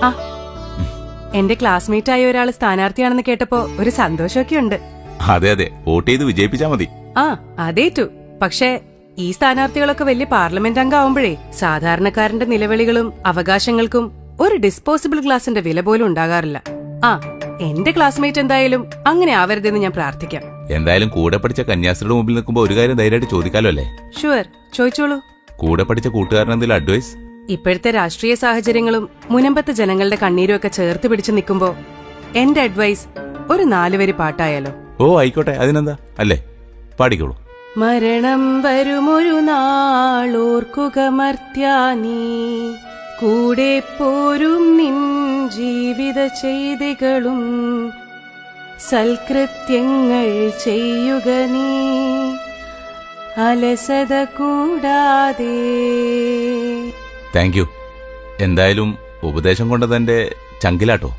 ആ എന്റെ ക്ലാസ്മേറ്റ് ആയ ഒരാൾ സ്ഥാനാർത്ഥിയാണെന്ന് കേട്ടപ്പോ ഒരു സന്തോഷമൊക്കെ ഉണ്ട്. അതെ അതെ, വോട്ട് ചെയ്ത് വിജയിപ്പിച്ചാ മതി. ആ അതേറ്റു. പക്ഷേ ഈ സ്ഥാനാർത്ഥികളൊക്കെ വലിയ പാർലമെന്റ് അംഗമാവുമ്പോഴേ സാധാരണക്കാരന്റെ നിലവിളികളും അവകാശങ്ങൾക്കും ഒരു ഡിസ്പോസിബിൾ ഗ്ലാസിന്റെ വില പോലും ഉണ്ടാകാറില്ല. ആ എന്റെ ക്ലാസ്മേറ്റ് എന്തായാലും അങ്ങനെ ആവരുതെന്ന് ഞാൻ പ്രാർത്ഥിക്കാം. എന്തായാലും കൂടെ പഠിച്ച കന്യാസ്ത്രീയുടെ മുമ്പിൽ നിൽക്കുമ്പോ ഒരു കാര്യം ധൈര്യമായിട്ട് ചോദിക്കാലോ അല്ലേ? ഷുവർ, ചോദിച്ചോളൂ. കൂടെ പഠിച്ച കൂട്ടുകാരൻ എന്തെങ്കിലും അഡ്വൈസ്? ഇപ്പോഴത്തെ രാഷ്ട്രീയ സാഹചര്യങ്ങളും മുനമ്പത്തെ ജനങ്ങളുടെ കണ്ണീരും ഒക്കെ ചേർത്ത് പിടിച്ചു നിൽക്കുമ്പോ എന്റെ അഡ്വൈസ് ഒരു 4 വരി പാട്ടായാലോ? ഓ ആയിക്കോട്ടെ, അതിനെന്താ, അല്ലേ? പാടിക്കോളൂ. മരണം വരുമൊരു നാളോർക്കുക മർത്യാ നീ, കൂടെ പോരും നിൻ ജീവിത ചെയ്തികളും, സൽകൃത്യങ്ങൾ ചെയ്യുക നീ അലസത കൂടാതെ. Thank you. എന്തായാലും ഉപദേശം കൊണ്ടതെന്റെ ചങ്കിലാട്ടോ.